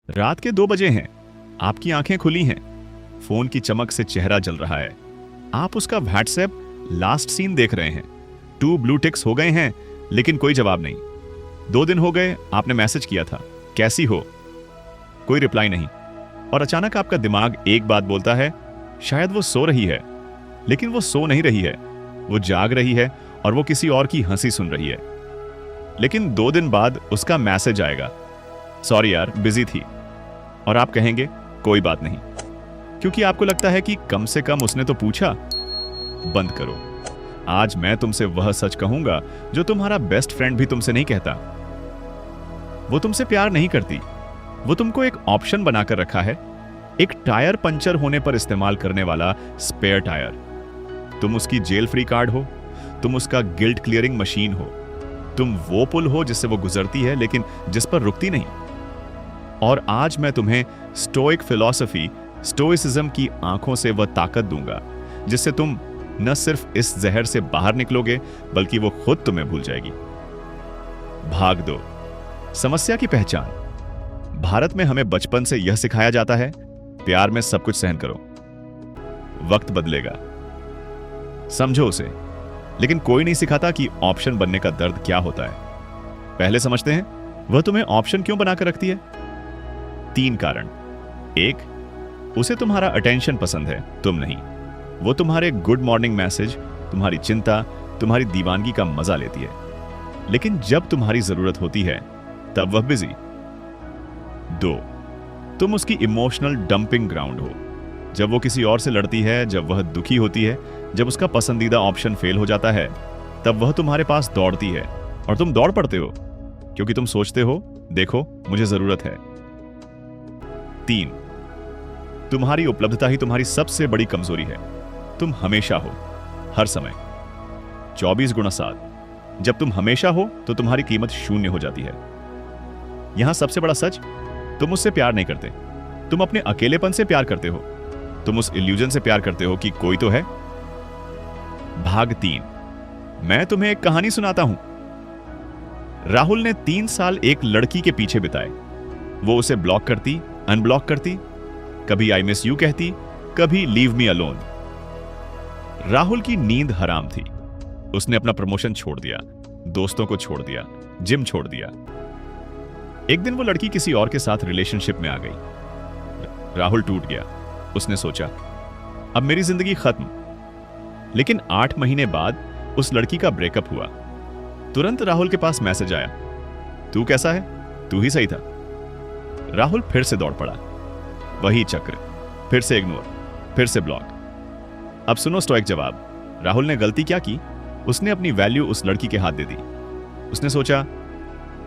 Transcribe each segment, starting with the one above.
रात के 2 बजे हैं। आपकी आंखें खुली हैं। फोन की चमक से चेहरा जल रहा है। आप उसका व्हाट्सएप लास्ट सीन देख रहे हैं। 2 ब्लू टिक्स हो गए हैं, लेकिन कोई जवाब नहीं। 2 दिन हो गए, आपने मैसेज किया था, कैसी हो? कोई रिप्लाई नहीं। और अचानक आपका दिमाग एक बात बोलता है, शायद वो सो रही है। लेकिन वो सो नहीं रही है, वो जाग रही है और वो किसी और की हंसी सुन रही है। लेकिन 2 दिन बाद उसका मैसेज आएगा, सॉरी यार, बिजी थी। और आप कहेंगे कोई बात नहीं, क्योंकि आपको लगता है कि कम से कम उसने तो पूछा। बंद करो। आज मैं तुमसे वह सच कहूंगा जो तुम्हारा बेस्ट फ्रेंड भी तुमसे नहीं कहता। वो तुमसे प्यार नहीं करती। वो तुमको एक ऑप्शन बनाकर रखा है, एक टायर पंचर होने पर इस्तेमाल करने वाला स्पेयर टायर। तुम उसकी जेल फ्री कार्ड हो, तुम उसका गिल्ट क्लियरिंग मशीन हो, तुम वो पुल हो जिससे वो गुजरती है लेकिन जिस पर रुकती नहीं। और आज मैं तुम्हें स्टोइक फिलॉसफी, स्टोइसिज्म की आंखों से वह ताकत दूंगा जिससे तुम न सिर्फ इस जहर से बाहर निकलोगे, बल्कि वो खुद तुम्हें भूल जाएगी। भाग दो। समस्या की पहचान। भारत में हमें बचपन से यह सिखाया जाता है, प्यार में सब कुछ सहन करो, वक्त बदलेगा, समझो उसे। लेकिन कोई नहीं सिखाता कि ऑप्शन बनने का दर्द क्या होता है। पहले समझते हैं, वह तुम्हें ऑप्शन क्यों बनाकर रखती है? 3 कारण। 1, उसे तुम्हारा अटेंशन पसंद है, तुम नहीं। वो तुम्हारे गुड मॉर्निंग मैसेज, तुम्हारी चिंता, तुम्हारी दीवानगी का मजा लेती है। लेकिन जब तुम्हारी जरूरत होती है तब वह बिजी। 2, तुम उसकी इमोशनल डंपिंग ग्राउंड हो। जब वो किसी और से लड़ती है, जब वह दुखी होती है, जब उसका पसंदीदा ऑप्शन फेल हो जाता है, तब वह तुम्हारे पास दौड़ती है और तुम दौड़ पड़ते हो, क्योंकि तुम सोचते हो, देखो मुझे जरूरत है। 3, तुम्हारी उपलब्धता ही तुम्हारी सबसे बड़ी कमजोरी है। तुम हमेशा हो, हर समय, 24x7। जब तुम हमेशा हो तो तुम्हारी कीमत 0 हो जाती है। यहां सबसे बड़ा सच, तुम उससे प्यार नहीं करते, तुम अपने अकेलेपन से प्यार करते हो। तुम उस इल्यूजन से प्यार करते हो कि कोई तो है। भाग 3। मैं तुम्हें एक कहानी सुनाता हूं। राहुल ने 3 साल एक लड़की के पीछे बिताए। वो उसे ब्लॉक करती, अनब्लॉक करती, कभी आई मिस यू कहती, कभी लीव मी अलोन। राहुल की नींद हराम थी। उसने अपना प्रमोशन छोड़ दिया, दोस्तों को छोड़ दिया, जिम छोड़ दिया। एक दिन वो लड़की किसी और के साथ रिलेशनशिप में आ गई। राहुल टूट गया। उसने सोचा, अब मेरी जिंदगी खत्म। लेकिन 8 महीने बाद उस लड़की का ब्रेकअप हुआ। तुरंत राहुल के पास मैसेज आया, तू कैसा है? तू ही सही था। राहुल फिर से दौड़ पड़ा। वही चक्र, फिर से इग्नोर, फिर से ब्लॉक। अब सुनो स्टोइक जवाब। राहुल ने गलती क्या की? उसने अपनी वैल्यू उस लड़की के हाथ दे दी। उसने सोचा,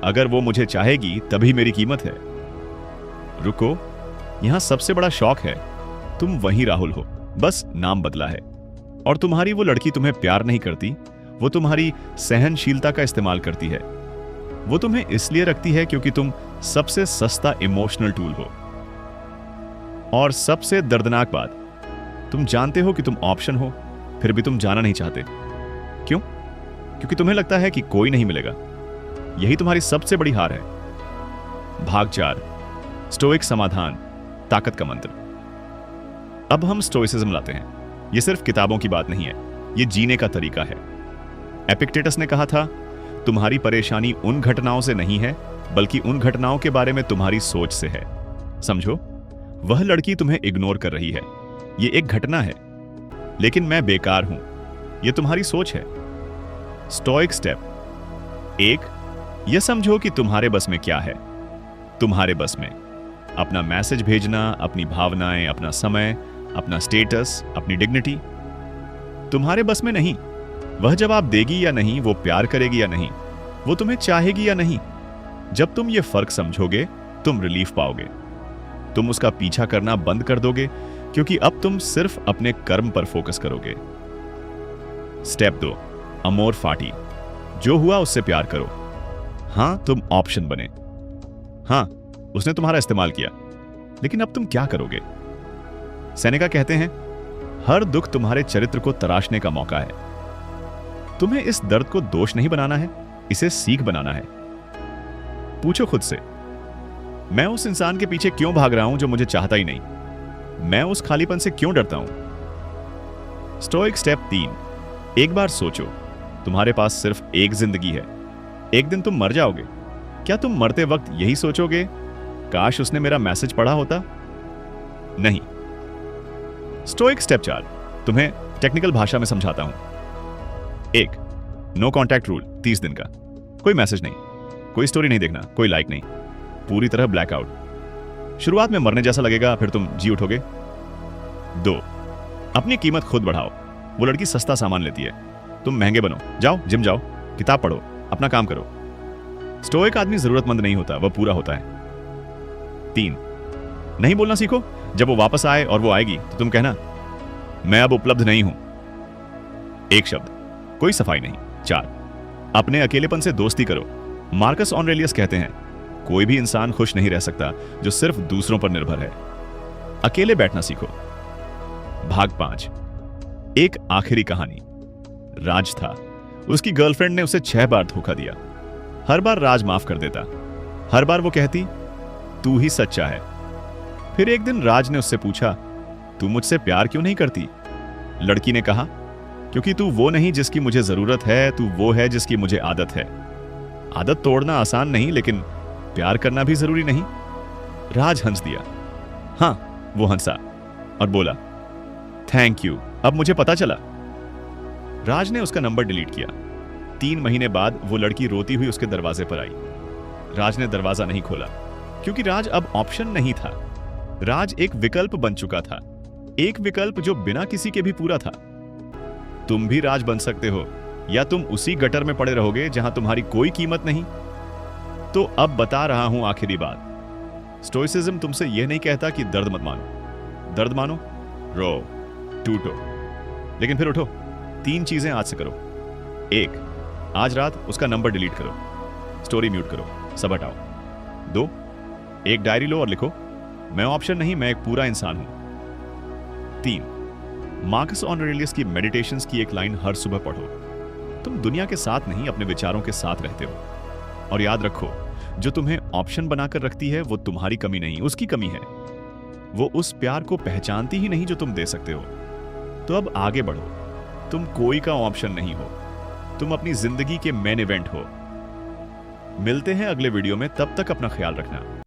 अगर वो मुझे चाहेगी तभी मेरी कीमत है। रुको, यहां सबसे बड़ा शौक है, तुम वही राहुल हो, बस नाम बदला है। और तुम्हारी वो लड़की तुम्हें प्यार नहीं करती, वो तुम्हारी सहनशीलता का इस्तेमाल करती है। वो तुम्हें इसलिए रखती है क्योंकि तुम सबसे सस्ता इमोशनल टूल हो। और सबसे दर्दनाक बात, तुम जानते हो कि तुम ऑप्शन हो, फिर भी तुम जाना नहीं चाहते। क्यों? क्योंकि तुम्हें लगता है कि कोई नहीं मिलेगा। यही तुम्हारी सबसे बड़ी हार है। भाग 4। स्टोइक समाधान, ताकत का मंत्र। अब हम स्टोइसिज्म लाते हैं। यह सिर्फ किताबों की बात नहीं है, यह जीने का तरीका है। एपिक्टेटस ने कहा था, तुम्हारी परेशानी उन घटनाओं से नहीं है, बल्कि उन घटनाओं के बारे में तुम्हारी सोच से है। समझो, वह लड़की तुम्हें इग्नोर कर रही है, यह एक घटना है। लेकिन मैं बेकार हूं, यह तुम्हारी सोच है। स्टोइक स्टेप 1, यह समझो कि तुम्हारे बस में क्या है। तुम्हारे बस में अपना मैसेज भेजना, अपनी भावनाएं, अपना समय, अपना स्टेटस, अपनी डिग्निटी। तुम्हारे बस में नहीं वह जवाब देगी या नहीं, वो प्यार करेगी या नहीं, वो तुम्हें चाहेगी या नहीं। जब तुम ये फर्क समझोगे, तुम रिलीफ पाओगे। तुम उसका पीछा करना बंद कर दोगे, क्योंकि अब तुम सिर्फ अपने कर्म पर फोकस करोगे। स्टेप 2, अमोर फाटी। जो हुआ उससे प्यार करो। हां, तुम ऑप्शन बने। हां, उसने तुम्हारा इस्तेमाल किया, लेकिन अब तुम क्या करोगे? सेनेका कहते हैं, हर दुख तुम्हारे चरित्र को तराशने का मौका है। तुम्हें इस दर्द को दोष नहीं बनाना है, इसे सीख बनाना है। पूछो खुद से, मैं उस इंसान के पीछे क्यों भाग रहा हूं जो मुझे चाहता ही नहीं? मैं उस खालीपन से क्यों डरता हूं? Stoic step 3। एक बार सोचो, तुम्हारे पास सिर्फ एक जिंदगी है। एक दिन तुम मर जाओगे। क्या तुम मरते वक्त यही सोचोगे, काश उसने मेरा मैसेज पढ़ा होता? नहीं। Stoic step 4। तुम्हें टेक्निकल भाषा में समझाता हूं। 1। नो कॉन्टैक्ट रूल 30 दिन का। कोई मैसेज नहीं, कोई स्टोरी नहीं देखना, कोई लाइक नहीं, पूरी तरह ब्लैकआउट। शुरुआत में मरने जैसा लगेगा, फिर तुम जी उठोगे। 2। अपनी कीमत खुद बढ़ाओ। वो लड़की सस्ता सामान लेती है, तुम महंगे बनो। जाओ जिम जाओ, किताब पढ़ो, अपना काम करो। स्टोइक आदमी जरूरतमंद नहीं होता, वह पूरा होता है। 3। नहीं बोलना सीखो। जब वो वापस आए और वो आएगी तो तुम कहना, मैं अब उपलब्ध नहीं हूं। एक शब्द, कोई सफाई नहीं। 4। अपने अकेलेपन से दोस्ती करो। मार्कस ऑरेलियस कहते हैं, कोई भी इंसान खुश नहीं रह सकता जो सिर्फ दूसरों पर निर्भर है। अकेले बैठना सीखो। भाग 5। एक आखिरी कहानी। राज था, उसकी गर्लफ्रेंड ने उसे 6 बार धोखा दिया। हर बार राज माफ कर देता, हर बार वो कहती, तू ही सच्चा है। फिर एक दिन राज ने उससे पूछा, तू मुझसे प्यार क्यों नहीं करती? लड़की ने कहा, क्योंकि तू वो नहीं जिसकी मुझे जरूरत है, तू वो है जिसकी मुझे आदत है। आदत तोड़ना आसान नहीं, लेकिन प्यार करना भी जरूरी नहीं। राज हंस दिया। हां, वो हंसा और बोला, थैंक यू, अब मुझे पता चला। राज ने उसका नंबर डिलीट किया। 3 महीने बाद वो लड़की रोती हुई उसके दरवाजे पर आई। राज ने दरवाजा नहीं खोला, क्योंकि राज अब ऑप्शन नहीं था। राज एक विकल्प बन चुका था, एक विकल्प जो बिना किसी के भी पूरा था। तुम भी राज बन सकते हो, या तुम उसी गटर में पड़े रहोगे जहां तुम्हारी कोई कीमत नहीं। तो अब बता रहा हूं आखिरी बात। स्टोइसिज्म तुमसे यह नहीं कहता कि दर्द मत मानो। दर्द मानो, रो, टूटो, लेकिन फिर उठो। 3 चीजें आज से करो। 1। आज रात उसका नंबर डिलीट करो, स्टोरी म्यूट करो, सब हटाओ। 2। एक डायरी लो और लिखो, मैं ऑप्शन नहीं, मैं एक पूरा इंसान हूं। 3। मार्कस ऑरेलियस की मेडिटेशंस की एक लाइन हर सुबह पढ़ो। तुम दुनिया के साथ नहीं, अपने विचारों के साथ रहते हो। और याद रखो, जो तुम्हें ऑप्शन बनाकर रखती है वो तुम्हारी कमी नहीं, उसकी कमी है। वो उस प्यार को पहचानती ही नहीं जो तुम दे सकते हो। तो अब आगे बढ़ो। तुम कोई का ऑप्शन नहीं हो, तुम अपनी जिंदगी के मेन इवेंट हो। मिलते हैं अगले वीडियो में, तब तक अपना ख्याल रखना।